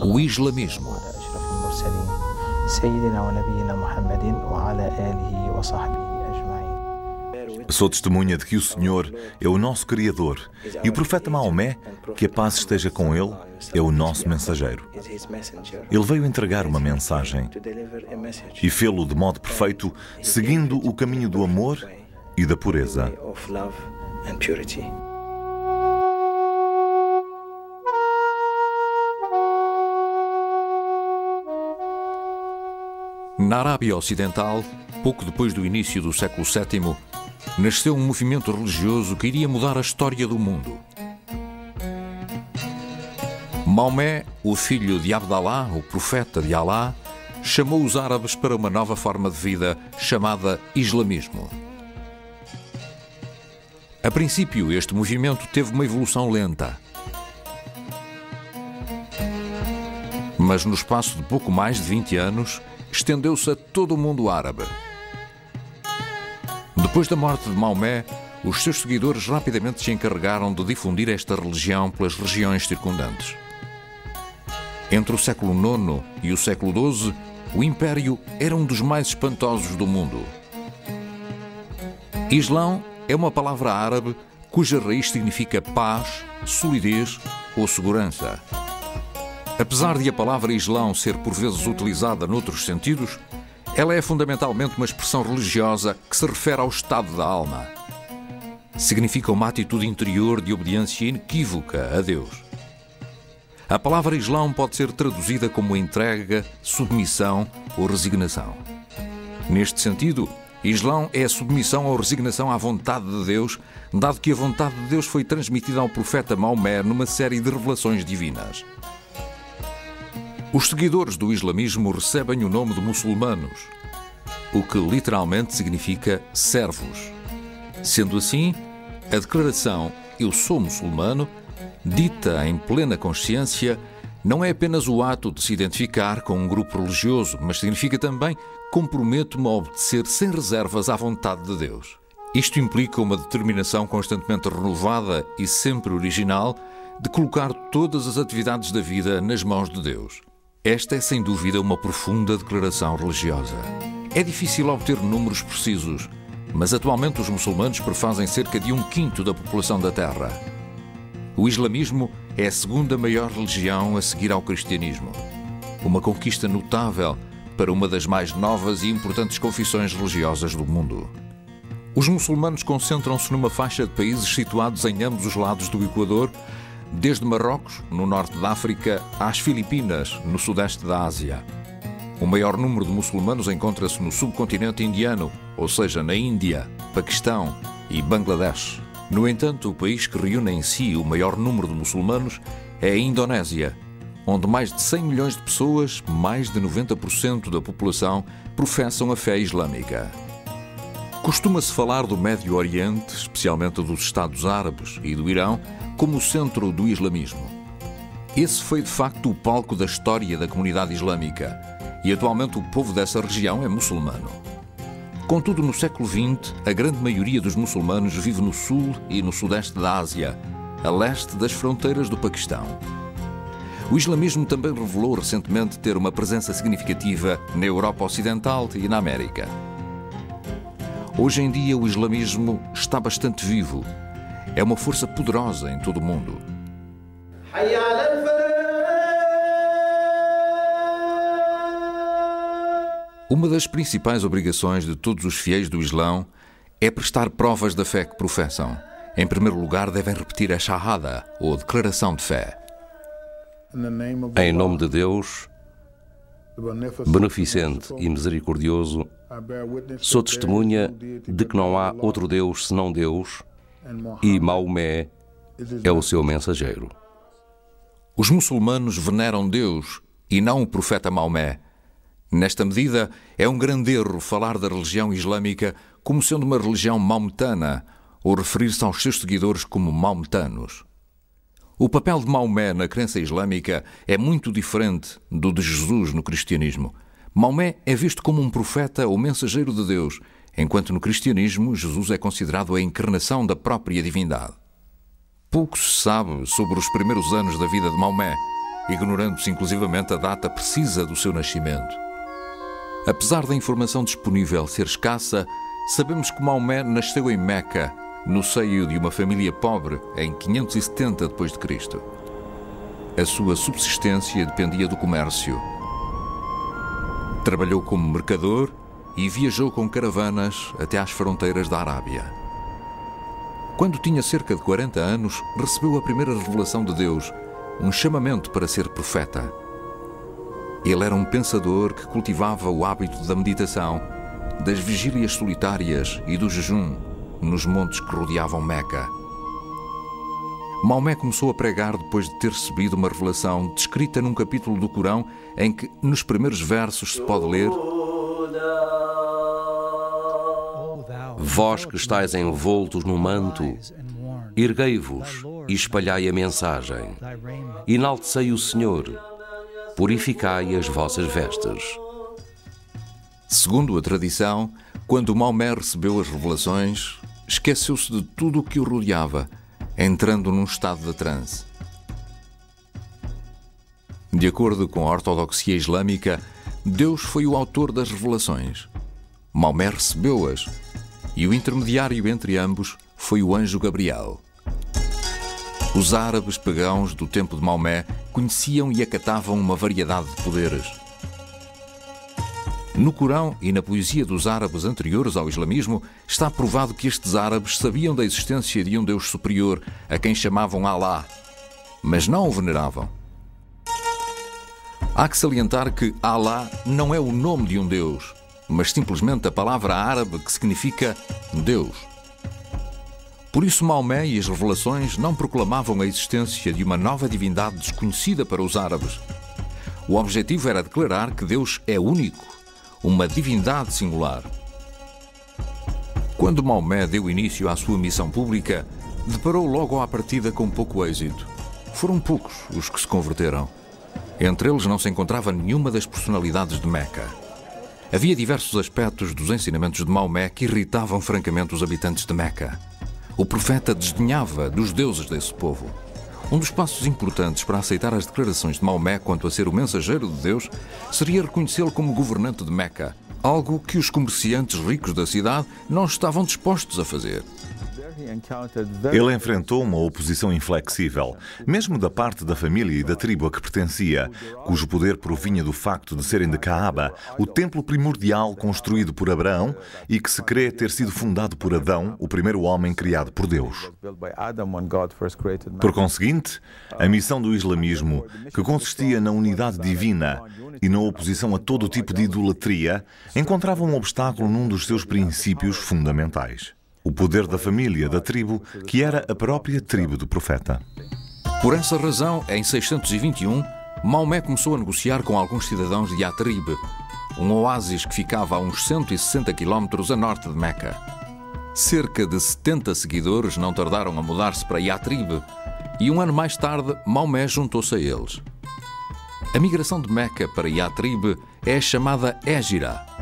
O islamismo. Sou testemunha de que o Senhor é o nosso Criador e o profeta Maomé, que a paz esteja com ele, é o nosso mensageiro. Ele veio entregar uma mensagem e fê-lo de modo perfeito, seguindo o caminho do amor e da pureza. Na Arábia Ocidental, pouco depois do início do século VII, nasceu um movimento religioso que iria mudar a história do mundo. Maomé, o filho de Abdalá, o profeta de Alá, chamou os árabes para uma nova forma de vida chamada islamismo. A princípio, este movimento teve uma evolução lenta. Mas no espaço de pouco mais de 20 anos, estendeu-se a todo o mundo árabe. Depois da morte de Maomé, os seus seguidores rapidamente se encarregaram de difundir esta religião pelas regiões circundantes. Entre o século IX e o século XII, o Império era um dos mais espantosos do mundo. Islão é uma palavra árabe cuja raiz significa paz, solidez ou segurança. Apesar de a palavra Islão ser por vezes utilizada noutros sentidos, ela é fundamentalmente uma expressão religiosa que se refere ao estado da alma. Significa uma atitude interior de obediência inequívoca a Deus. A palavra Islão pode ser traduzida como entrega, submissão ou resignação. Neste sentido, Islão é a submissão ou resignação à vontade de Deus, dado que a vontade de Deus foi transmitida ao profeta Maomé numa série de revelações divinas. Os seguidores do islamismo recebem o nome de muçulmanos, o que literalmente significa servos. Sendo assim, a declaração "Eu sou muçulmano", dita em plena consciência, não é apenas o ato de se identificar com um grupo religioso, mas significa também "comprometo-me a obedecer sem reservas à vontade de Deus". Isto implica uma determinação constantemente renovada e sempre original de colocar todas as atividades da vida nas mãos de Deus. Esta é, sem dúvida, uma profunda declaração religiosa. É difícil obter números precisos, mas atualmente os muçulmanos prefazem cerca de 1/5 da população da Terra. O islamismo é a segunda maior religião a seguir ao cristianismo. Uma conquista notável para uma das mais novas e importantes confissões religiosas do mundo. Os muçulmanos concentram-se numa faixa de países situados em ambos os lados do Equador, desde Marrocos, no norte da África, às Filipinas, no sudeste da Ásia. O maior número de muçulmanos encontra-se no subcontinente indiano, ou seja, na Índia, Paquistão e Bangladesh. No entanto, o país que reúne em si o maior número de muçulmanos é a Indonésia, onde mais de 100 milhões de pessoas, mais de 90% da população, professam a fé islâmica. Costuma-se falar do Médio Oriente, especialmente dos Estados Árabes e do Irão, como o centro do islamismo. Esse foi de facto o palco da história da comunidade islâmica e atualmente o povo dessa região é muçulmano. Contudo, no século XX, a grande maioria dos muçulmanos vive no sul e no sudeste da Ásia, a leste das fronteiras do Paquistão. O islamismo também revelou recentemente ter uma presença significativa na Europa Ocidental e na América. Hoje em dia, o islamismo está bastante vivo. É uma força poderosa em todo o mundo. Uma das principais obrigações de todos os fiéis do Islão é prestar provas da fé que professam. Em primeiro lugar, devem repetir a Shahada, ou Declaração de Fé. Em nome de Deus, beneficente e misericordioso, sou testemunha de que não há outro Deus senão Deus, e Maomé é o seu mensageiro. Os muçulmanos veneram Deus e não o profeta Maomé. Nesta medida, é um grande erro falar da religião islâmica como sendo uma religião maometana ou referir-se aos seus seguidores como maometanos. O papel de Maomé na crença islâmica é muito diferente do de Jesus no cristianismo. Maomé é visto como um profeta ou mensageiro de Deus, enquanto no cristianismo Jesus é considerado a encarnação da própria divindade. Pouco se sabe sobre os primeiros anos da vida de Maomé, ignorando-se inclusivamente a data precisa do seu nascimento. Apesar da informação disponível ser escassa, sabemos que Maomé nasceu em Meca, no seio de uma família pobre, em 570 d.C. A sua subsistência dependia do comércio. Trabalhou como mercador e viajou com caravanas até às fronteiras da Arábia. Quando tinha cerca de 40 anos, recebeu a primeira revelação de Deus, um chamamento para ser profeta. Ele era um pensador que cultivava o hábito da meditação, das vigílias solitárias e do jejum nos montes que rodeavam Meca. Maomé começou a pregar depois de ter recebido uma revelação descrita num capítulo do Corão em que, nos primeiros versos, se pode ler: Vós que estáis envoltos no manto, erguei-vos e espalhai a mensagem. Enaltecei o Senhor, purificai as vossas vestes. Segundo a tradição, quando Maomé recebeu as revelações, esqueceu-se de tudo o que o rodeava, entrando num estado de transe. De acordo com a ortodoxia islâmica, Deus foi o autor das revelações. Maomé recebeu-as, e o intermediário entre ambos foi o anjo Gabriel. Os árabes pagãos do tempo de Maomé conheciam e acatavam uma variedade de poderes. No Corão e na poesia dos árabes anteriores ao islamismo, está provado que estes árabes sabiam da existência de um Deus superior, a quem chamavam Alá, mas não o veneravam. Há que salientar que Alá não é o nome de um Deus, mas simplesmente a palavra árabe que significa Deus. Por isso, Maomé e as revelações não proclamavam a existência de uma nova divindade desconhecida para os árabes. O objetivo era declarar que Deus é único, uma divindade singular. Quando Maomé deu início à sua missão pública, deparou logo à partida com pouco êxito. Foram poucos os que se converteram. Entre eles não se encontrava nenhuma das personalidades de Meca. Havia diversos aspectos dos ensinamentos de Maomé que irritavam francamente os habitantes de Meca. O profeta desdenhava dos deuses desse povo. Um dos passos importantes para aceitar as declarações de Maomé quanto a ser o mensageiro de Deus seria reconhecê-lo como governante de Meca, algo que os comerciantes ricos da cidade não estavam dispostos a fazer. Ele enfrentou uma oposição inflexível, mesmo da parte da família e da tribo a que pertencia, cujo poder provinha do facto de serem de Kaaba, o templo primordial construído por Abraão e que se crê ter sido fundado por Adão, o primeiro homem criado por Deus. Por conseguinte, a missão do islamismo, que consistia na unidade divina e na oposição a todo tipo de idolatria, encontrava um obstáculo num dos seus princípios fundamentais: o poder da família, da tribo, que era a própria tribo do profeta. Por essa razão, em 621, Maomé começou a negociar com alguns cidadãos de Yatrib, um oásis que ficava a uns 160 km a norte de Meca. Cerca de 70 seguidores não tardaram a mudar-se para Yatrib e um ano mais tarde Maomé juntou-se a eles. A migração de Meca para Yatrib é a chamada Hégira.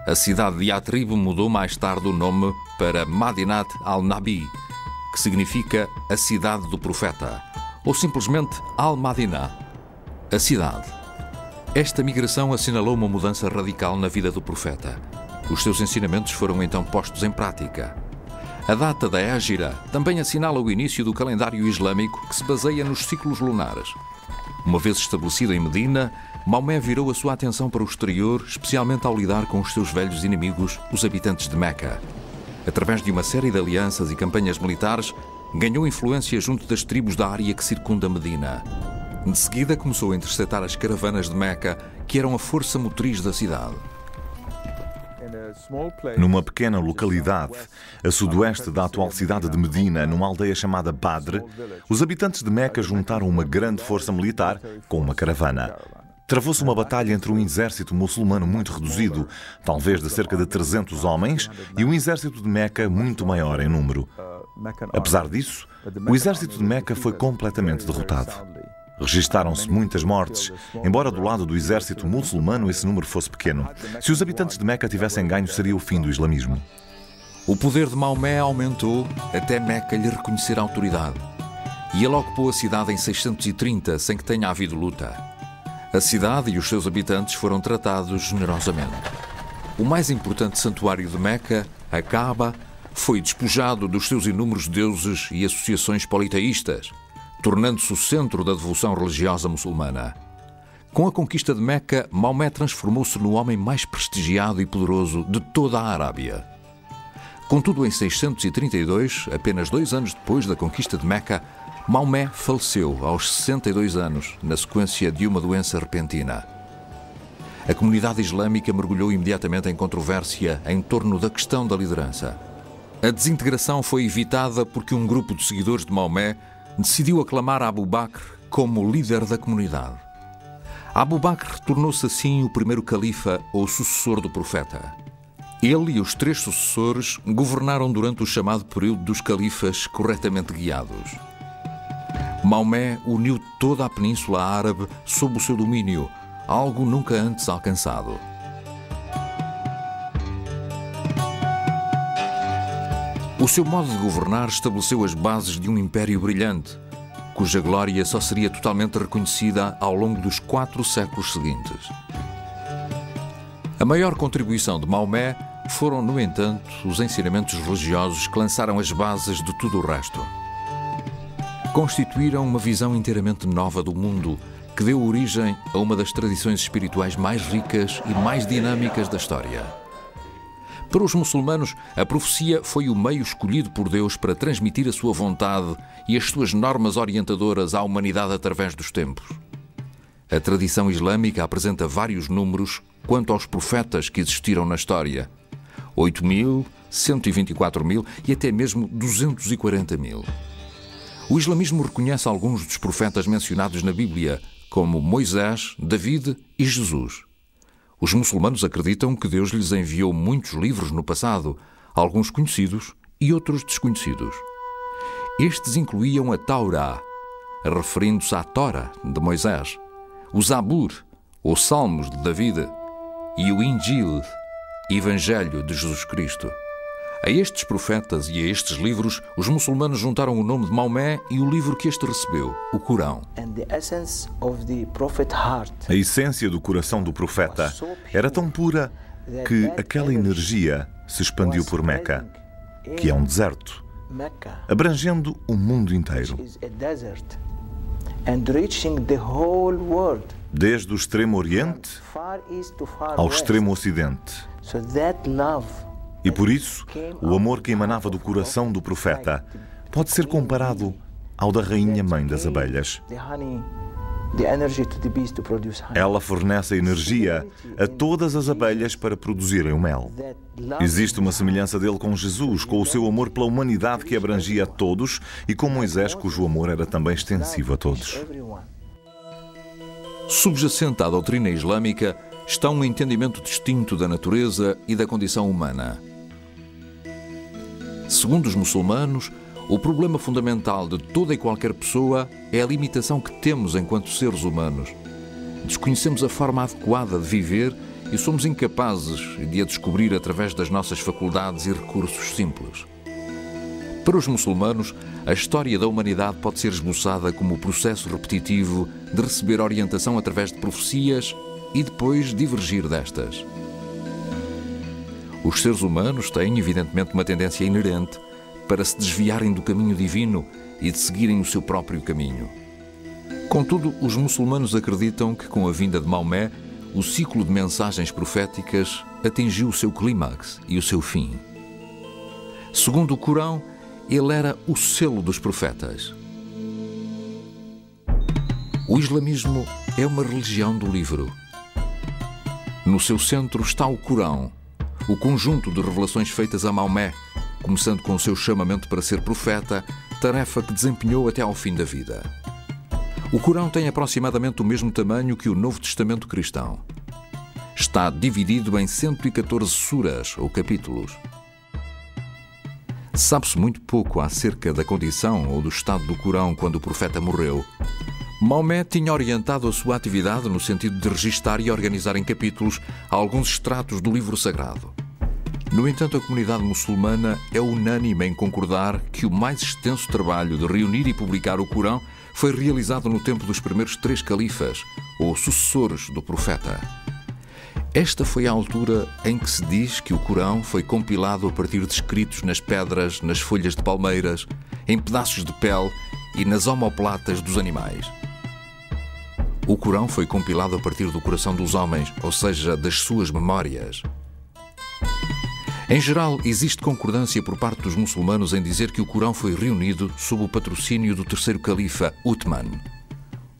A cidade de Yatrib mudou mais tarde o nome para Madinat al-Nabi, que significa a cidade do profeta, ou simplesmente Al-Madinah, a cidade. Esta migração assinalou uma mudança radical na vida do profeta. Os seus ensinamentos foram então postos em prática. A data da Hégira também assinala o início do calendário islâmico, que se baseia nos ciclos lunares. Uma vez estabelecido em Medina, Maomé virou a sua atenção para o exterior, especialmente ao lidar com os seus velhos inimigos, os habitantes de Meca. Através de uma série de alianças e campanhas militares, ganhou influência junto das tribos da área que circunda Medina. De seguida, começou a interceptar as caravanas de Meca, que eram a força motriz da cidade. Numa pequena localidade, a sudoeste da atual cidade de Medina, numa aldeia chamada Badr, os habitantes de Meca juntaram uma grande força militar com uma caravana. Travou-se uma batalha entre um exército muçulmano muito reduzido, talvez de cerca de 300 homens, e um exército de Meca muito maior em número. Apesar disso, o exército de Meca foi completamente derrotado. Registaram-se muitas mortes, embora do lado do exército muçulmano esse número fosse pequeno. Se os habitantes de Meca tivessem ganho, seria o fim do islamismo. O poder de Maomé aumentou até Meca lhe reconhecer a autoridade. e ele ocupou a cidade em 630 sem que tenha havido luta. A cidade e os seus habitantes foram tratados generosamente. O mais importante santuário de Meca, a Kaaba, foi despojado dos seus inúmeros deuses e associações politeístas, tornando-se o centro da devoção religiosa muçulmana. Com a conquista de Meca, Maomé transformou-se no homem mais prestigiado e poderoso de toda a Arábia. Contudo, em 632, apenas 2 anos depois da conquista de Meca, Maomé faleceu aos 62 anos, na sequência de uma doença repentina. A comunidade islâmica mergulhou imediatamente em controvérsia em torno da questão da liderança. A desintegração foi evitada porque um grupo de seguidores de Maomé decidiu aclamar Abu Bakr como líder da comunidade. Abu Bakr tornou-se assim o primeiro califa ou sucessor do profeta. Ele e os 3 sucessores governaram durante o chamado período dos califas corretamente guiados. Maomé uniu toda a Península Árabe sob o seu domínio, algo nunca antes alcançado. O seu modo de governar estabeleceu as bases de um império brilhante, cuja glória só seria totalmente reconhecida ao longo dos 4 séculos seguintes. A maior contribuição de Maomé foram, no entanto, os ensinamentos religiosos que lançaram as bases de tudo o resto. Constituíram uma visão inteiramente nova do mundo, que deu origem a uma das tradições espirituais mais ricas e mais dinâmicas da história. Para os muçulmanos, a profecia foi o meio escolhido por Deus para transmitir a sua vontade e as suas normas orientadoras à humanidade através dos tempos. A tradição islâmica apresenta vários números quanto aos profetas que existiram na história: 8.000, 124.000 e até mesmo 240.000. O islamismo reconhece alguns dos profetas mencionados na Bíblia, como Moisés, David e Jesus. Os muçulmanos acreditam que Deus lhes enviou muitos livros no passado, alguns conhecidos e outros desconhecidos. Estes incluíam a Taurá, referindo-se à Tora de Moisés, o Zabur, os Salmos de David, e o Injil, Evangelho de Jesus Cristo. A estes profetas e a estes livros, os muçulmanos juntaram o nome de Maomé e o livro que este recebeu, o Corão. A essência do coração do profeta era tão pura que aquela energia se expandiu por Meca, que é um deserto, abrangendo o mundo inteiro. Desde o extremo oriente ao extremo ocidente. E por isso, o amor que emanava do coração do profeta pode ser comparado ao da rainha mãe das abelhas. Ela fornece energia a todas as abelhas para produzirem o mel. Existe uma semelhança dele com Jesus, com o seu amor pela humanidade que abrangia a todos, e com Moisés, cujo amor era também extensivo a todos. Subjacente à doutrina islâmica está um entendimento distinto da natureza e da condição humana. Segundo os muçulmanos, o problema fundamental de toda e qualquer pessoa é a limitação que temos enquanto seres humanos. Desconhecemos a forma adequada de viver e somos incapazes de a descobrir através das nossas faculdades e recursos simples. Para os muçulmanos, a história da humanidade pode ser esboçada como o processo repetitivo de receber orientação através de profecias e depois divergir destas. Os seres humanos têm, evidentemente, uma tendência inerente para se desviarem do caminho divino e de seguirem o seu próprio caminho. Contudo, os muçulmanos acreditam que, com a vinda de Maomé, o ciclo de mensagens proféticas atingiu o seu clímax e o seu fim. Segundo o Corão, ele era o selo dos profetas. O islamismo é uma religião do livro. No seu centro está o Corão, o conjunto de revelações feitas a Maomé, começando com o seu chamamento para ser profeta, tarefa que desempenhou até ao fim da vida. O Corão tem aproximadamente o mesmo tamanho que o Novo Testamento cristão. Está dividido em 114 suras, ou capítulos. Sabe-se muito pouco acerca da condição ou do estado do Corão quando o profeta morreu. Maomé tinha orientado a sua atividade no sentido de registar e organizar em capítulos alguns extratos do livro sagrado. No entanto, a comunidade muçulmana é unânime em concordar que o mais extenso trabalho de reunir e publicar o Corão foi realizado no tempo dos primeiros 3 califas, ou sucessores do profeta. Esta foi a altura em que se diz que o Corão foi compilado a partir de escritos nas pedras, nas folhas de palmeiras, em pedaços de pele e nas omoplatas dos animais. O Corão foi compilado a partir do coração dos homens, ou seja, das suas memórias. Em geral, existe concordância por parte dos muçulmanos em dizer que o Corão foi reunido sob o patrocínio do terceiro califa, Uthman.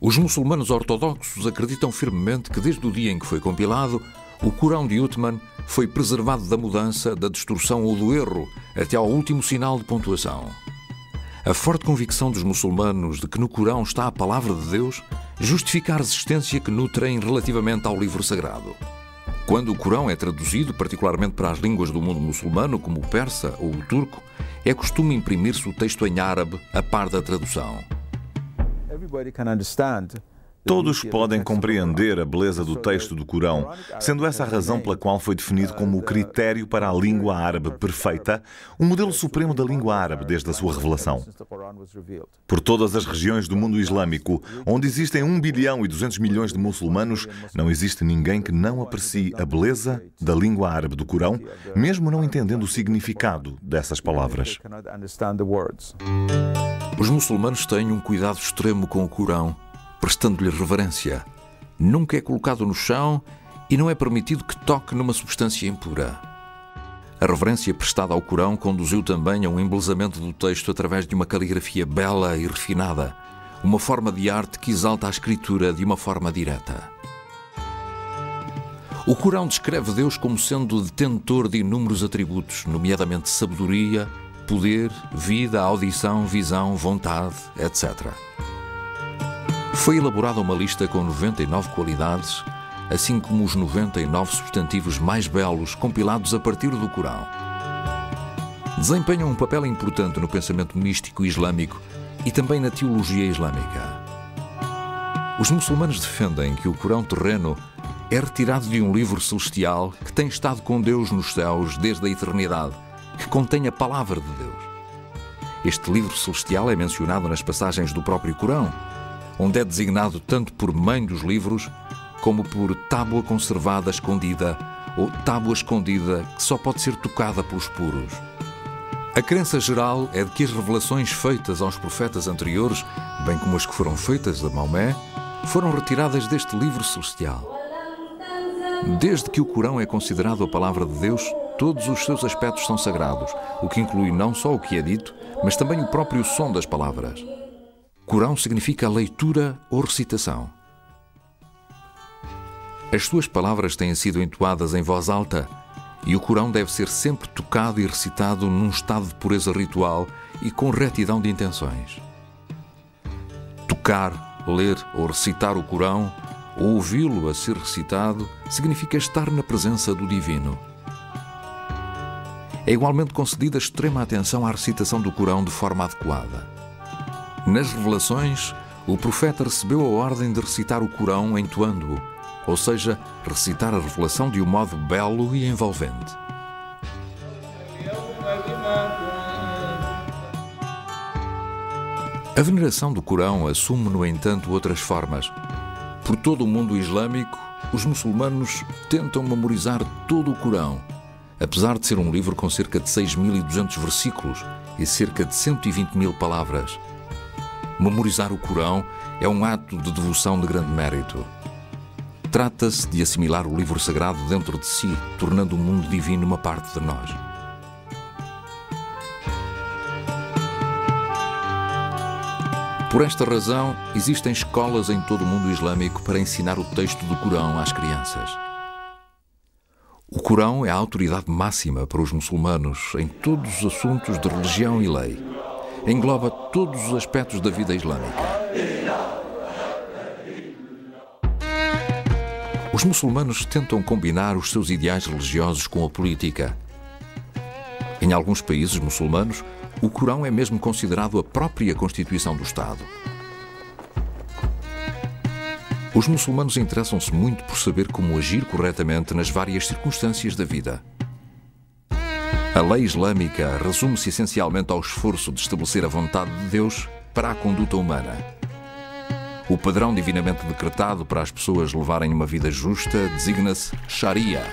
Os muçulmanos ortodoxos acreditam firmemente que desde o dia em que foi compilado, o Corão de Uthman foi preservado da mudança, da distorção ou do erro, até ao último sinal de pontuação. A forte convicção dos muçulmanos de que no Corão está a palavra de Deus justifica a resistência que nutrem relativamente ao livro sagrado. Quando o Corão é traduzido, particularmente para as línguas do mundo muçulmano, como o persa ou o turco, é costume imprimir-se o texto em árabe a par da tradução. Todos podem compreender a beleza do texto do Corão, sendo essa a razão pela qual foi definido como o critério para a língua árabe perfeita, o modelo supremo da língua árabe desde a sua revelação. Por todas as regiões do mundo islâmico, onde existem 1 bilhão e 200 milhões de muçulmanos, não existe ninguém que não aprecie a beleza da língua árabe do Corão, mesmo não entendendo o significado dessas palavras. Os muçulmanos têm um cuidado extremo com o Corão, prestando-lhe reverência. Nunca é colocado no chão e não é permitido que toque numa substância impura. A reverência prestada ao Corão conduziu também a um embelezamento do texto através de uma caligrafia bela e refinada, uma forma de arte que exalta a escritura de uma forma direta. O Corão descreve Deus como sendo detentor de inúmeros atributos, nomeadamente sabedoria, poder, vida, audição, visão, vontade, etc. Foi elaborada uma lista com 99 qualidades, assim como os 99 substantivos mais belos compilados a partir do Corão. Desempenham um papel importante no pensamento místico islâmico e também na teologia islâmica. Os muçulmanos defendem que o Corão terreno é retirado de um livro celestial que tem estado com Deus nos céus desde a eternidade, que contém a palavra de Deus. Este livro celestial é mencionado nas passagens do próprio Corão, onde é designado tanto por mãe dos livros, como por tábua conservada escondida ou tábua escondida que só pode ser tocada pelos puros. A crença geral é de que as revelações feitas aos profetas anteriores, bem como as que foram feitas a Maomé, foram retiradas deste livro celestial. Desde que o Corão é considerado a palavra de Deus, todos os seus aspectos são sagrados, o que inclui não só o que é dito, mas também o próprio som das palavras. Corão significa leitura ou recitação. As suas palavras têm sido entoadas em voz alta e o Corão deve ser sempre tocado e recitado num estado de pureza ritual e com retidão de intenções. Tocar, ler ou recitar o Corão, ou ouvi-lo a ser recitado, significa estar na presença do Divino. É igualmente concedida extrema atenção à recitação do Corão de forma adequada. Nas revelações, o profeta recebeu a ordem de recitar o Corão entoando-o, ou seja, recitar a revelação de um modo belo e envolvente. A veneração do Corão assume, no entanto, outras formas. Por todo o mundo islâmico, os muçulmanos tentam memorizar todo o Corão, apesar de ser um livro com cerca de 6.200 versículos e cerca de 120.000 palavras. Memorizar o Corão é um ato de devoção de grande mérito. Trata-se de assimilar o livro sagrado dentro de si, tornando o mundo divino uma parte de nós. Por esta razão, existem escolas em todo o mundo islâmico para ensinar o texto do Corão às crianças. O Corão é a autoridade máxima para os muçulmanos em todos os assuntos de religião e lei. Engloba todos os aspectos da vida islâmica. Os muçulmanos tentam combinar os seus ideais religiosos com a política. Em alguns países muçulmanos, o Corão é mesmo considerado a própria Constituição do Estado. Os muçulmanos interessam-se muito por saber como agir corretamente nas várias circunstâncias da vida. A lei islâmica resume-se essencialmente ao esforço de estabelecer a vontade de Deus para a conduta humana. O padrão divinamente decretado para as pessoas levarem uma vida justa designa-se Sharia,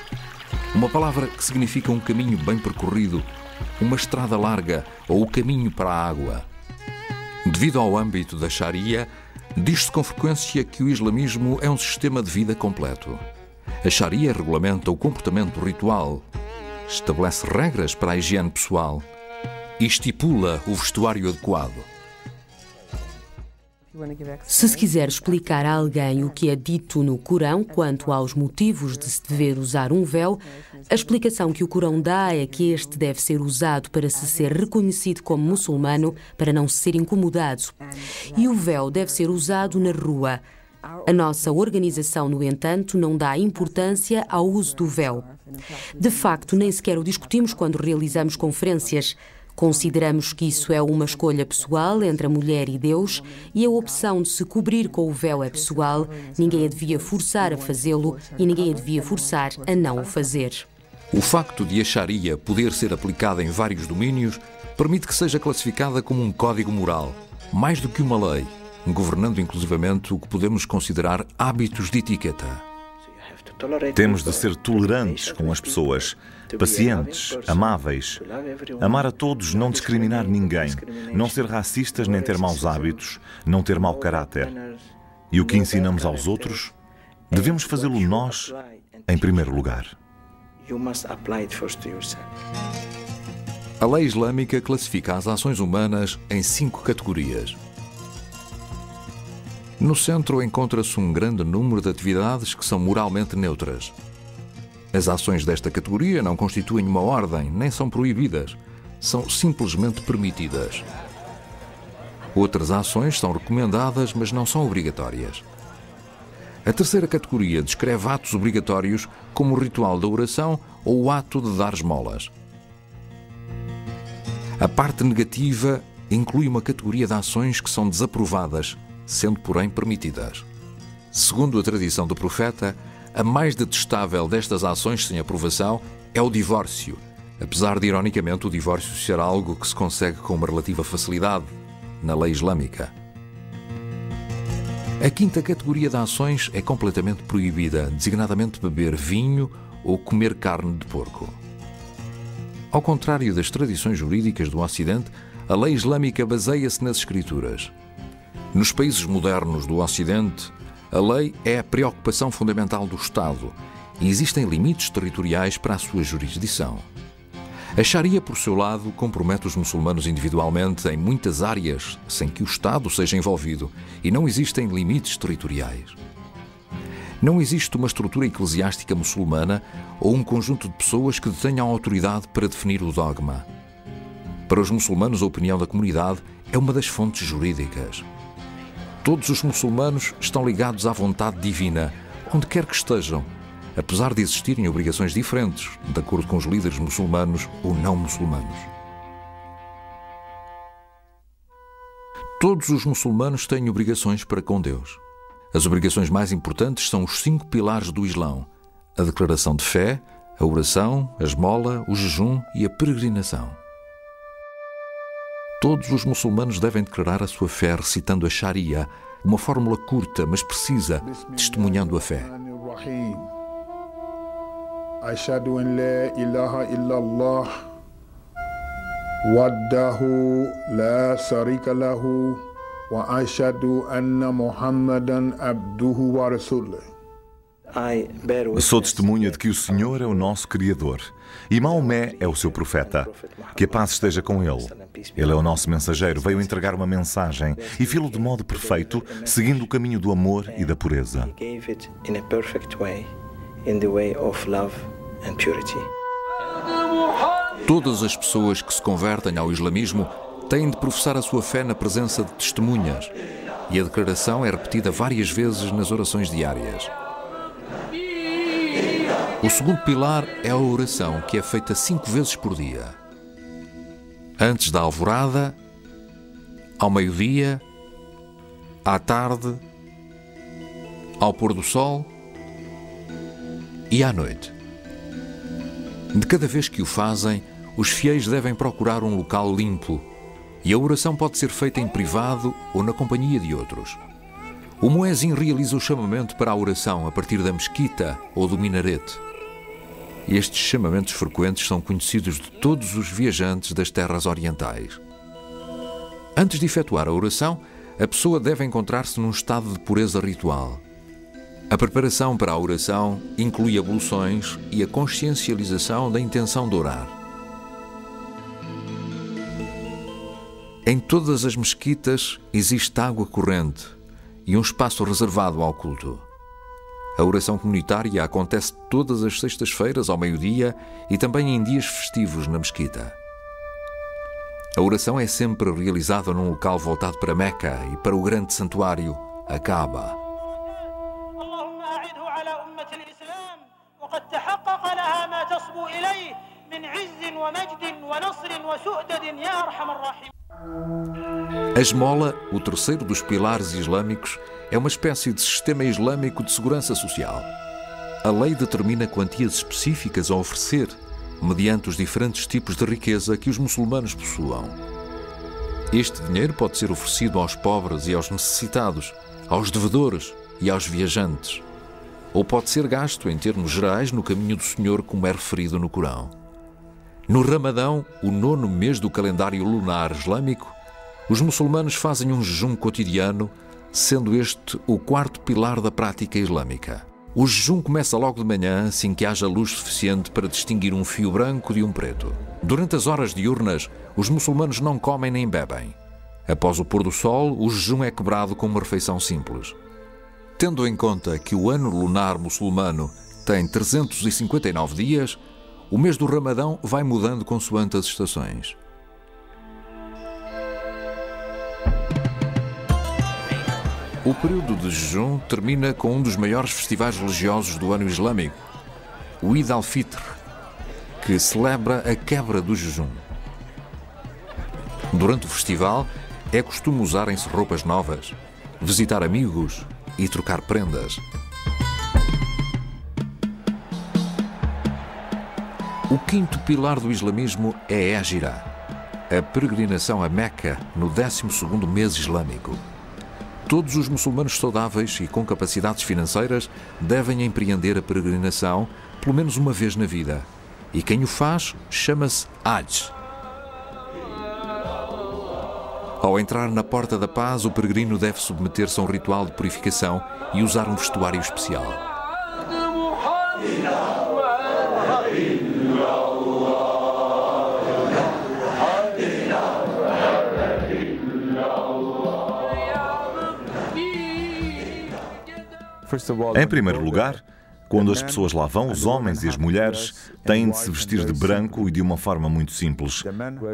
uma palavra que significa um caminho bem percorrido, uma estrada larga ou o caminho para a água. Devido ao âmbito da Sharia, diz-se com frequência que o islamismo é um sistema de vida completo. A Sharia regulamenta o comportamento ritual, estabelece regras para a higiene pessoal e estipula o vestuário adequado. Se quiser explicar a alguém o que é dito no Corão quanto aos motivos de se dever usar um véu, a explicação que o Corão dá é que este deve ser usado para se ser reconhecido como muçulmano, para não se ser incomodado. E o véu deve ser usado na rua. A nossa organização, no entanto, não dá importância ao uso do véu. De facto, nem sequer o discutimos quando realizamos conferências. Consideramos que isso é uma escolha pessoal entre a mulher e Deus e a opção de se cobrir com o véu é pessoal. Ninguém a devia forçar a fazê-lo e ninguém a devia forçar a não o fazer. O facto de a Sharia poder ser aplicada em vários domínios permite que seja classificada como um código moral, mais do que uma lei, governando inclusivamente o que podemos considerar hábitos de etiqueta. Temos de ser tolerantes com as pessoas, pacientes, amáveis, amar a todos, não discriminar ninguém, não ser racistas nem ter maus hábitos, não ter mau caráter. E o que ensinamos aos outros, devemos fazê-lo nós em primeiro lugar. A lei islâmica classifica as ações humanas em 5 categorias. No centro encontra-se um grande número de atividades que são moralmente neutras. As ações desta categoria não constituem uma ordem, nem são proibidas, são simplesmente permitidas. Outras ações são recomendadas, mas não são obrigatórias. A terceira categoria descreve atos obrigatórios, como o ritual da oração ou o ato de dar esmolas. A parte negativa inclui uma categoria de ações que são desaprovadas, sendo, porém, permitidas. Segundo a tradição do profeta, a mais detestável destas ações sem aprovação é o divórcio, apesar de, ironicamente, o divórcio ser algo que se consegue com uma relativa facilidade na lei islâmica. A quinta categoria de ações é completamente proibida, designadamente beber vinho ou comer carne de porco. Ao contrário das tradições jurídicas do Ocidente, a lei islâmica baseia-se nas Escrituras. Nos países modernos do Ocidente, a lei é a preocupação fundamental do Estado e existem limites territoriais para a sua jurisdição. A Sharia, por seu lado, compromete os muçulmanos individualmente em muitas áreas sem que o Estado seja envolvido e não existem limites territoriais. Não existe uma estrutura eclesiástica muçulmana ou um conjunto de pessoas que detenham autoridade para definir o dogma. Para os muçulmanos, a opinião da comunidade é uma das fontes jurídicas. Todos os muçulmanos estão ligados à vontade divina, onde quer que estejam, apesar de existirem obrigações diferentes, de acordo com os líderes muçulmanos ou não muçulmanos. Todos os muçulmanos têm obrigações para com Deus. As obrigações mais importantes são os 5 pilares do Islão: a declaração de fé, a oração, a esmola, o jejum e a peregrinação. Todos os muçulmanos devem declarar a sua fé recitando a Sharia, uma fórmula curta, mas precisa, testemunhando a fé. Ashhadu an la ilaha illallah wahdahu la sharika lahu wa ashhadu anna Muhammadan abduhu wa rasuluhu. Sou testemunha de que o Senhor é o nosso Criador e Maomé é o seu profeta. Que a paz esteja com ele. Ele é o nosso mensageiro, veio entregar uma mensagem e fê-lo de modo perfeito, seguindo o caminho do amor e da pureza. Todas as pessoas que se convertem ao islamismo têm de professar a sua fé na presença de testemunhas, e a declaração é repetida várias vezes nas orações diárias. O segundo pilar é a oração, que é feita 5 vezes por dia. Antes da alvorada, ao meio-dia, à tarde, ao pôr do sol e à noite. De cada vez que o fazem, os fiéis devem procurar um local limpo e a oração pode ser feita em privado ou na companhia de outros. O muezin realiza o chamamento para a oração a partir da mesquita ou do minarete. Estes chamamentos frequentes são conhecidos de todos os viajantes das terras orientais. Antes de efetuar a oração, a pessoa deve encontrar-se num estado de pureza ritual. A preparação para a oração inclui abluções e a consciencialização da intenção de orar. Em todas as mesquitas existe água corrente e um espaço reservado ao culto. A oração comunitária acontece todas as sextas-feiras ao meio-dia e também em dias festivos na mesquita. A oração é sempre realizada num local voltado para Meca e para o grande santuário, a Kaaba. A esmola, o terceiro dos pilares islâmicos, é uma espécie de sistema islâmico de segurança social. A lei determina quantias específicas a oferecer, mediante os diferentes tipos de riqueza que os muçulmanos possuam. Este dinheiro pode ser oferecido aos pobres e aos necessitados, aos devedores e aos viajantes, ou pode ser gasto em termos gerais no caminho do Senhor, como é referido no Corão. No Ramadão, o 9º mês do calendário lunar islâmico, os muçulmanos fazem um jejum cotidiano, sendo este o 4º pilar da prática islâmica. O jejum começa logo de manhã, assim que haja luz suficiente para distinguir um fio branco de um preto. Durante as horas diurnas, os muçulmanos não comem nem bebem. Após o pôr do sol, o jejum é quebrado com uma refeição simples. Tendo em conta que o ano lunar muçulmano tem 359 dias, o mês do Ramadão vai mudando consoante as estações. O período de jejum termina com um dos maiores festivais religiosos do ano islâmico, o Eid al-Fitr, que celebra a quebra do jejum. Durante o festival, é costume usarem-se roupas novas, visitar amigos e trocar prendas. O 5º pilar do islamismo é a Hégira, a peregrinação a Meca no 12º mês islâmico. Todos os muçulmanos saudáveis e com capacidades financeiras devem empreender a peregrinação pelo menos uma vez na vida. E quem o faz chama-se Hajj. Ao entrar na Porta da Paz, o peregrino deve submeter-se a um ritual de purificação e usar um vestuário especial. Em primeiro lugar, quando as pessoas lá vão, os homens e as mulheres têm de se vestir de branco e de uma forma muito simples.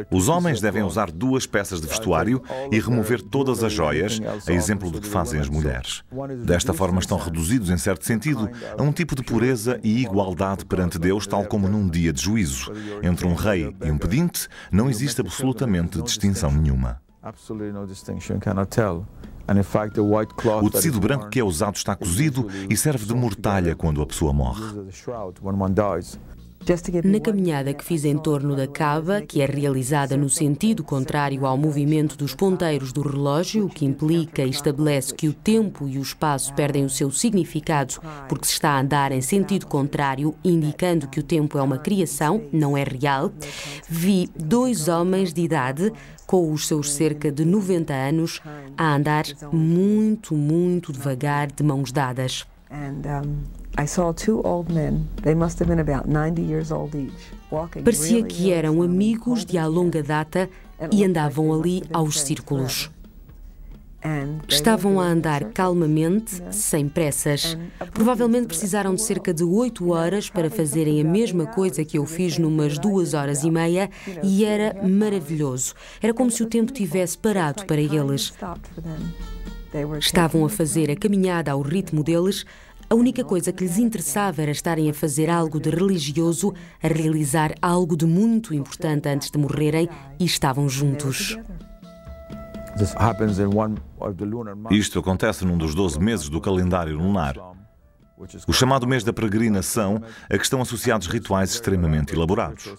Os homens devem usar 2 peças de vestuário e remover todas as joias, a exemplo do que fazem as mulheres. Desta forma estão reduzidos, em certo sentido, a um tipo de pureza e igualdade perante Deus, tal como num dia de juízo. Entre um rei e um pedinte não existe absolutamente distinção nenhuma. O tecido branco que é usado está cozido e serve de mortalha quando a pessoa morre. Na caminhada que fiz em torno da Kaaba, que é realizada no sentido contrário ao movimento dos ponteiros do relógio, o que implica e estabelece que o tempo e o espaço perdem o seu significado porque se está a andar em sentido contrário, indicando que o tempo é uma criação, não é real, vi 2 homens de idade com os seus cerca de 90 anos a andar muito, muito devagar, de mãos dadas. Parecia que eram amigos de há longa data e andavam ali aos círculos. Estavam a andar calmamente, sem pressas. Provavelmente precisaram de cerca de 8 horas para fazerem a mesma coisa que eu fiz numas 2 horas e meia e era maravilhoso. Era como se o tempo tivesse parado para eles. Estavam a fazer a caminhada ao ritmo deles. A única coisa que lhes interessava era estarem a fazer algo de religioso, a realizar algo de muito importante antes de morrerem, e estavam juntos. Isto acontece num dos 12 meses do calendário lunar. O chamado mês da peregrinação, a que estão associados rituais extremamente elaborados.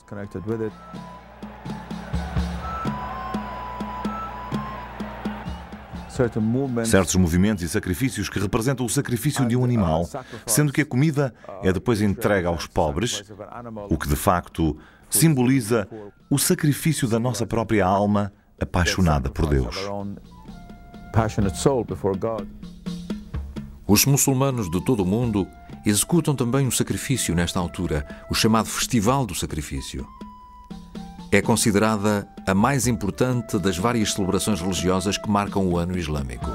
Certos movimentos e sacrifícios que representam o sacrifício de um animal, sendo que a comida é depois entregue aos pobres, o que de facto simboliza o sacrifício da nossa própria alma apaixonada por Deus. Os muçulmanos de todo o mundo executam também um sacrifício nesta altura, o chamado Festival do Sacrifício. É considerada a mais importante das várias celebrações religiosas que marcam o ano islâmico.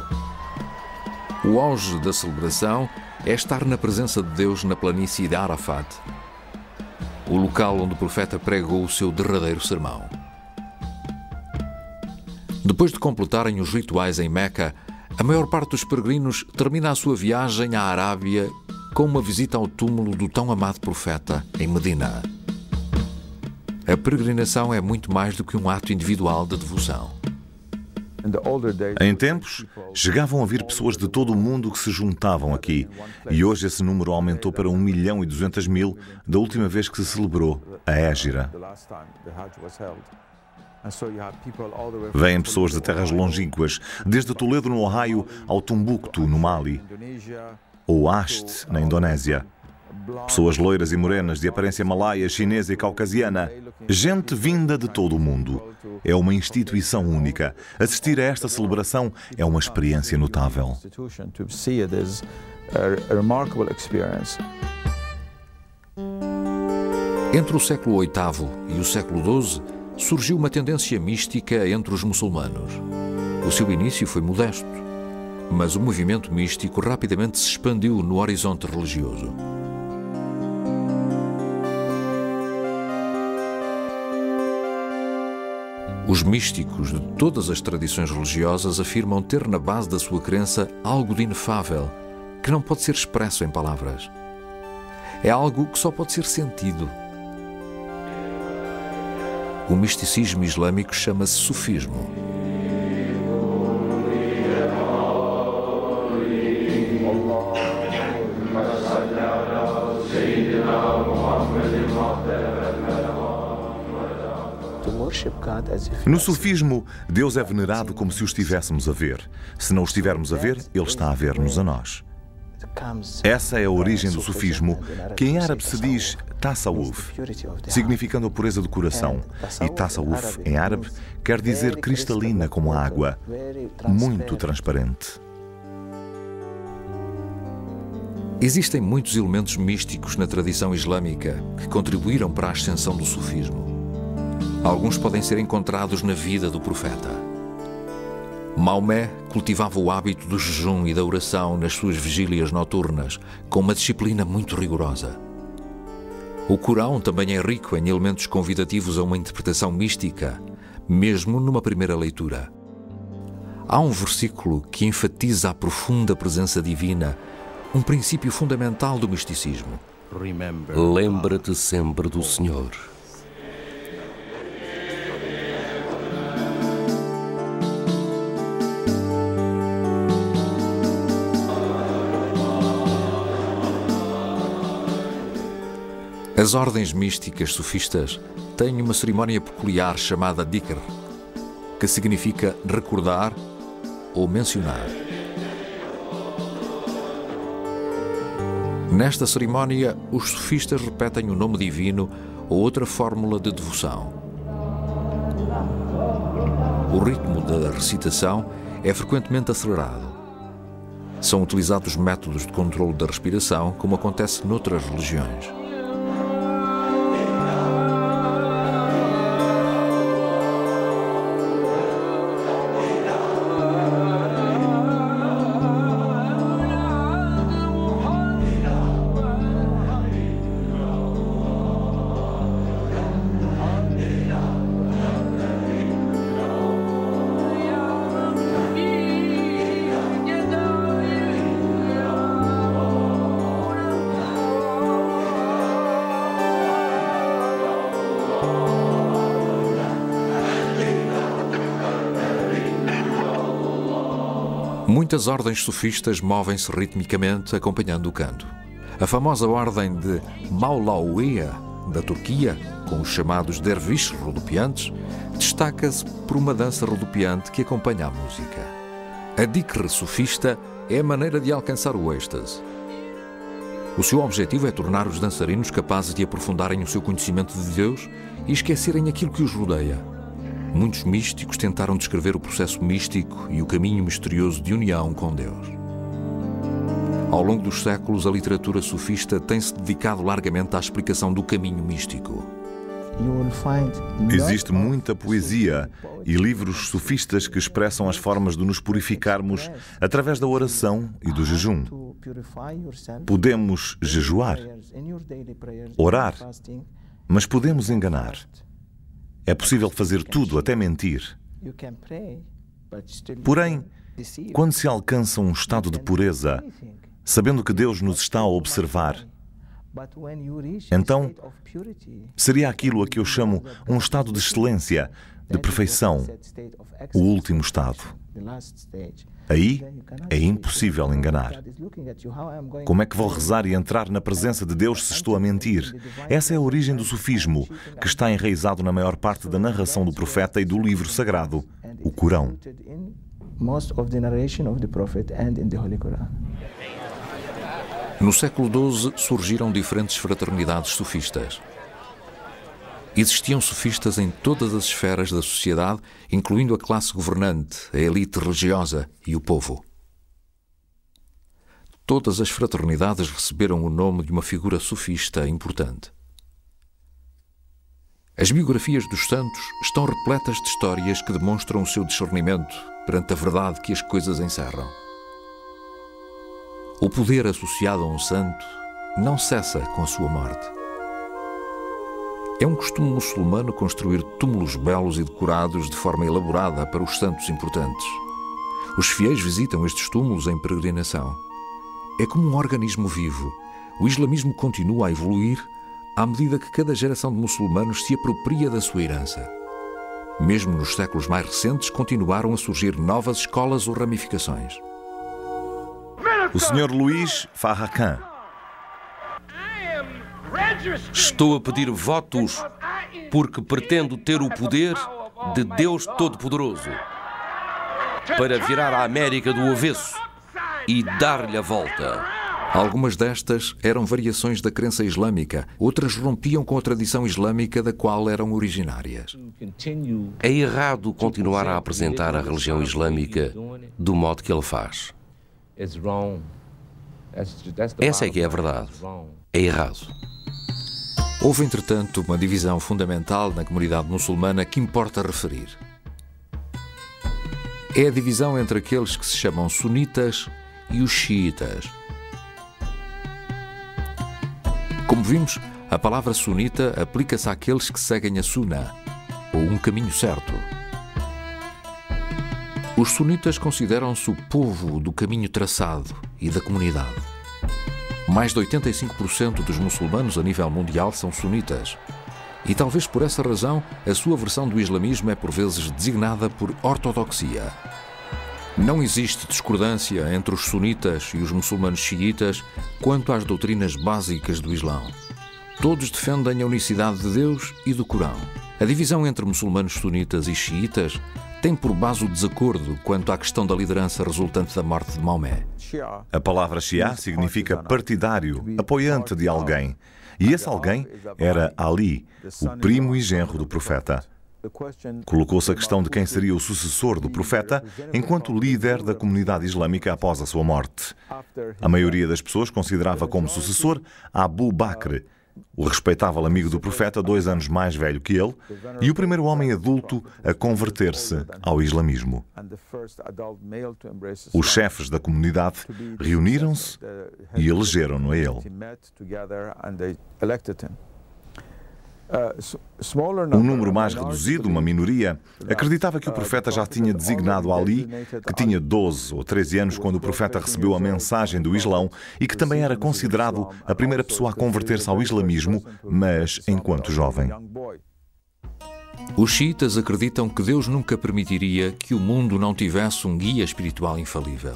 O auge da celebração é estar na presença de Deus na planície de Arafat, o local onde o profeta pregou o seu derradeiro sermão. Depois de completarem os rituais em Meca, a maior parte dos peregrinos termina a sua viagem à Arábia com uma visita ao túmulo do tão amado profeta em Medina. A peregrinação é muito mais do que um ato individual de devoção. Em tempos, chegavam a vir pessoas de todo o mundo que se juntavam aqui, e hoje esse número aumentou para 1.200.000 da última vez que se celebrou a Hégira. Vêm pessoas de terras longínquas, desde Toledo, no Ohio, ao Tombuctu, no Mali, ou Ast, na Indonésia. Pessoas loiras e morenas, de aparência malaia, chinesa e caucasiana. Gente vinda de todo o mundo. É uma instituição única. Assistir a esta celebração é uma experiência notável. Entre o século VIII e o século XII, surgiu uma tendência mística entre os muçulmanos. O seu início foi modesto, mas o movimento místico rapidamente se expandiu no horizonte religioso. Os místicos de todas as tradições religiosas afirmam ter na base da sua crença algo de inefável, que não pode ser expresso em palavras. É algo que só pode ser sentido. O misticismo islâmico chama-se sufismo. No sufismo, Deus é venerado como se o estivéssemos a ver. Se não o estivermos a ver, Ele está a ver-nos a nós. Essa é a origem do sufismo, que em árabe se diz tasawuf, significando a pureza do coração. E tasawuf, em árabe, quer dizer cristalina como a água, muito transparente. Existem muitos elementos místicos na tradição islâmica que contribuíram para a ascensão do sufismo. Alguns podem ser encontrados na vida do profeta. Maomé cultivava o hábito do jejum e da oração nas suas vigílias noturnas, com uma disciplina muito rigorosa. O Corão também é rico em elementos convidativos a uma interpretação mística, mesmo numa primeira leitura. Há um versículo que enfatiza a profunda presença divina, um princípio fundamental do misticismo. Lembra-te sempre do Senhor. As ordens místicas sufistas têm uma cerimónia peculiar chamada dhikr, que significa recordar ou mencionar. Nesta cerimónia, os sufistas repetem o nome divino ou outra fórmula de devoção. O ritmo da recitação é frequentemente acelerado. São utilizados métodos de controle da respiração, como acontece noutras religiões. Muitas ordens sufistas movem-se ritmicamente acompanhando o canto. A famosa ordem de Maulaouia, da Turquia, com os chamados derviches rodopiantes, destaca-se por uma dança rodopiante que acompanha a música. A dikr sufista é a maneira de alcançar o êxtase. O seu objetivo é tornar os dançarinos capazes de aprofundarem o seu conhecimento de Deus e esquecerem aquilo que os rodeia. Muitos místicos tentaram descrever o processo místico e o caminho misterioso de união com Deus. Ao longo dos séculos, a literatura sufista tem-se dedicado largamente à explicação do caminho místico. Existe muita poesia e livros sufistas que expressam as formas de nos purificarmos através da oração e do jejum. Podemos jejuar, orar, mas podemos enganar. É possível fazer tudo, até mentir. Porém, quando se alcança um estado de pureza, sabendo que Deus nos está a observar, então seria aquilo a que eu chamo um estado de excelência, de perfeição, o último estado. Aí é impossível enganar. Como é que vou rezar e entrar na presença de Deus se estou a mentir? Essa é a origem do sufismo, que está enraizado na maior parte da narração do profeta e do livro sagrado, o Corão. No século XII surgiram diferentes fraternidades sufistas. Existiam sufistas em todas as esferas da sociedade, incluindo a classe governante, a elite religiosa e o povo. Todas as fraternidades receberam o nome de uma figura sufista importante. As biografias dos santos estão repletas de histórias que demonstram o seu discernimento perante a verdade que as coisas encerram. O poder associado a um santo não cessa com a sua morte. É um costume muçulmano construir túmulos belos e decorados de forma elaborada para os santos importantes. Os fiéis visitam estes túmulos em peregrinação. É como um organismo vivo. O islamismo continua a evoluir à medida que cada geração de muçulmanos se apropria da sua herança. Mesmo nos séculos mais recentes, continuaram a surgir novas escolas ou ramificações. O Sr. Luís Farrakhan. Estou a pedir votos porque pretendo ter o poder de Deus Todo-Poderoso para virar a América do avesso e dar-lhe a volta. Algumas destas eram variações da crença islâmica, outras rompiam com a tradição islâmica da qual eram originárias. É errado continuar a apresentar a religião islâmica do modo que ele faz. Essa é que é a verdade. É errado. Houve, entretanto, uma divisão fundamental na comunidade muçulmana que importa referir. É a divisão entre aqueles que se chamam sunitas e os xiitas. Como vimos, a palavra sunita aplica-se àqueles que seguem a sunna, ou um caminho certo. Os sunitas consideram-se o povo do caminho traçado e da comunidade. Mais de 85% dos muçulmanos a nível mundial são sunitas. E talvez por essa razão a sua versão do islamismo é por vezes designada por ortodoxia. Não existe discordância entre os sunitas e os muçulmanos xiitas quanto às doutrinas básicas do Islão. Todos defendem a unicidade de Deus e do Corão. A divisão entre muçulmanos sunitas e xiitas tem por base o desacordo quanto à questão da liderança resultante da morte de Maomé. A palavra Shia significa partidário, apoiante de alguém. E esse alguém era Ali, o primo e genro do profeta. Colocou-se a questão de quem seria o sucessor do profeta enquanto líder da comunidade islâmica após a sua morte. A maioria das pessoas considerava como sucessor Abu Bakr, o respeitável amigo do profeta 2 anos mais velho que ele, e o primeiro homem adulto a converter-se ao islamismo. Os chefes da comunidade reuniram-se e elegeram-no a ele. Um número mais reduzido, uma minoria, acreditava que o profeta já tinha designado Ali, que tinha 12 ou 13 anos quando o profeta recebeu a mensagem do Islão e que também era considerado a primeira pessoa a converter-se ao islamismo, mas enquanto jovem. Os xiitas acreditam que Deus nunca permitiria que o mundo não tivesse um guia espiritual infalível.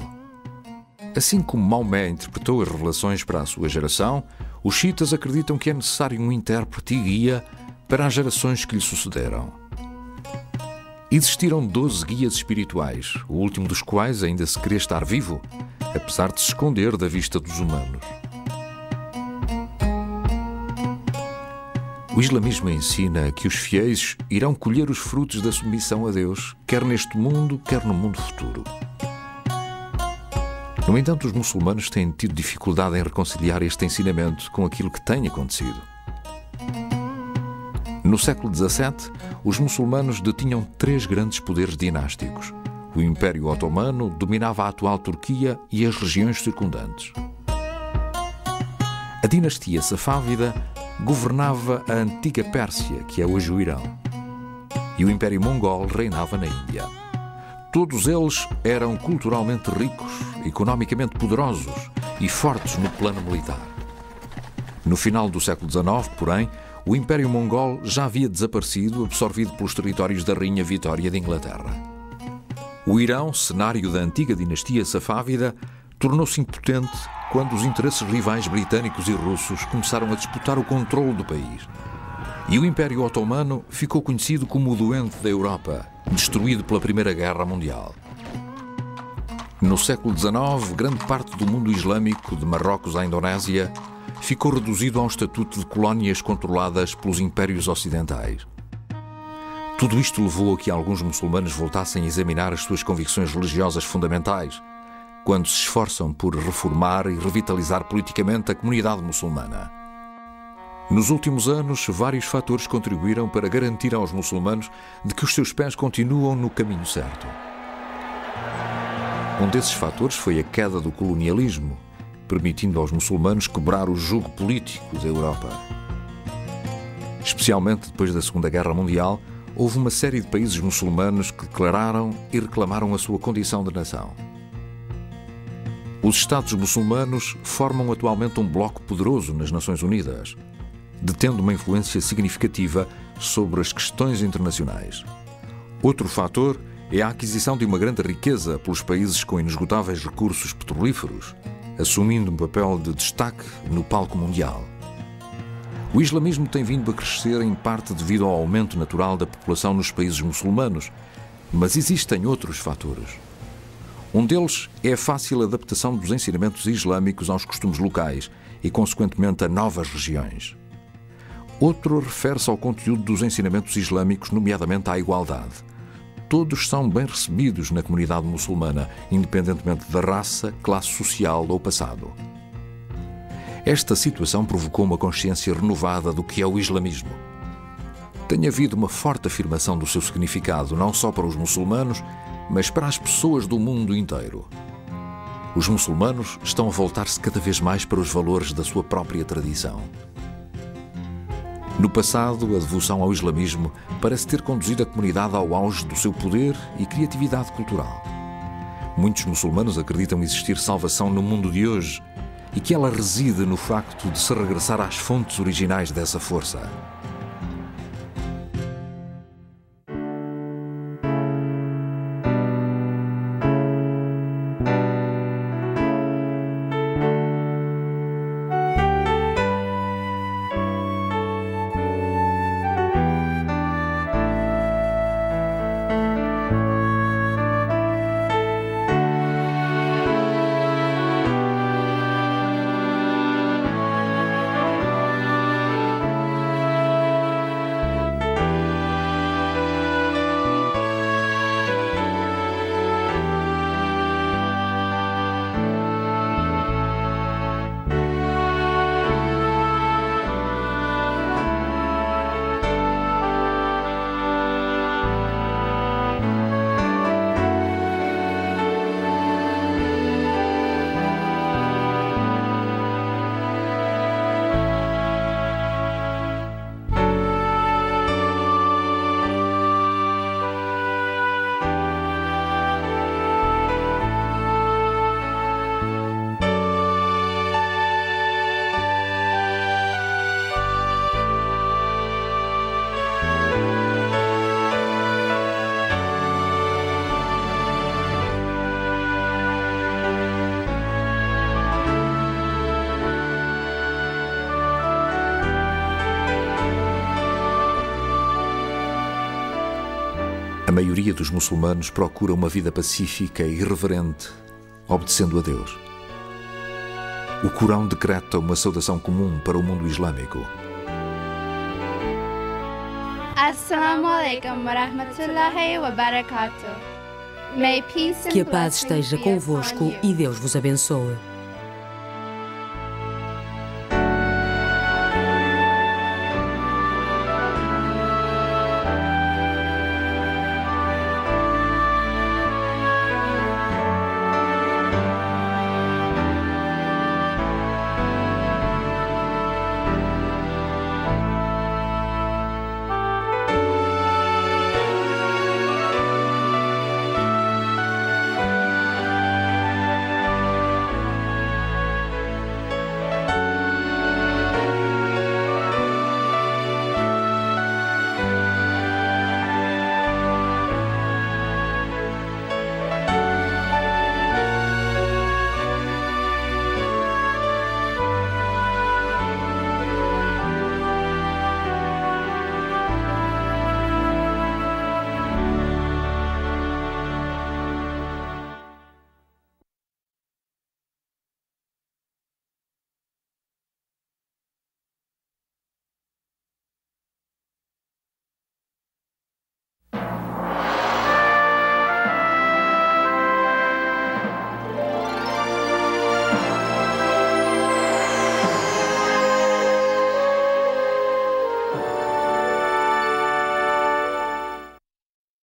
Assim como Maomé interpretou as revelações para a sua geração, os xiitas acreditam que é necessário um intérprete e guia para as gerações que lhe sucederam. Existiram 12 guias espirituais, o último dos quais ainda se crê estar vivo, apesar de se esconder da vista dos humanos. O islamismo ensina que os fiéis irão colher os frutos da submissão a Deus, quer neste mundo, quer no mundo futuro. No entanto, os muçulmanos têm tido dificuldade em reconciliar este ensinamento com aquilo que tem acontecido. No século XVII, os muçulmanos detinham 3 grandes poderes dinásticos. O Império Otomano dominava a atual Turquia e as regiões circundantes. A dinastia Safávida governava a antiga Pérsia, que é hoje o Irão. E o Império Mongol reinava na Índia. Todos eles eram culturalmente ricos, economicamente poderosos e fortes no plano militar. No final do século XIX, porém, o Império Mongol já havia desaparecido, absorvido pelos territórios da Rainha Vitória de Inglaterra. O Irão, cenário da antiga dinastia Safávida, tornou-se impotente quando os interesses rivais britânicos e russos começaram a disputar o controle do país. E o Império Otomano ficou conhecido como o doente da Europa, destruído pela Primeira Guerra Mundial. No século XIX, grande parte do mundo islâmico, de Marrocos à Indonésia, ficou reduzido a um estatuto de colónias controladas pelos impérios ocidentais. Tudo isto levou a que alguns muçulmanos voltassem a examinar as suas convicções religiosas fundamentais, quando se esforçam por reformar e revitalizar politicamente a comunidade muçulmana. Nos últimos anos, vários fatores contribuíram para garantir aos muçulmanos de que os seus pés continuam no caminho certo. Um desses fatores foi a queda do colonialismo, permitindo aos muçulmanos quebrar o jugo político da Europa. Especialmente depois da Segunda Guerra Mundial, houve uma série de países muçulmanos que declararam e reclamaram a sua condição de nação. Os Estados muçulmanos formam atualmente um bloco poderoso nas Nações Unidas, detendo uma influência significativa sobre as questões internacionais. Outro fator é a aquisição de uma grande riqueza pelos países com inesgotáveis recursos petrolíferos, assumindo um papel de destaque no palco mundial. O islamismo tem vindo a crescer em parte devido ao aumento natural da população nos países muçulmanos, mas existem outros fatores. Um deles é a fácil adaptação dos ensinamentos islâmicos aos costumes locais e, consequentemente, a novas regiões. Outro refere-se ao conteúdo dos ensinamentos islâmicos, nomeadamente à igualdade. Todos são bem recebidos na comunidade muçulmana, independentemente da raça, classe social ou passado. Esta situação provocou uma consciência renovada do que é o islamismo. Tem havido uma forte afirmação do seu significado, não só para os muçulmanos, mas para as pessoas do mundo inteiro. Os muçulmanos estão a voltar-se cada vez mais para os valores da sua própria tradição. No passado, a devoção ao islamismo parece ter conduzido a comunidade ao auge do seu poder e criatividade cultural. Muitos muçulmanos acreditam existir salvação no mundo de hoje e que ela reside no facto de se regressar às fontes originais dessa força. A maioria dos muçulmanos procura uma vida pacífica e reverente, obedecendo a Deus. O Corão decreta uma saudação comum para o mundo islâmico. Assalamu alaikum wa rahmatullahi wa barakatuh. Que a paz esteja convosco e Deus vos abençoe.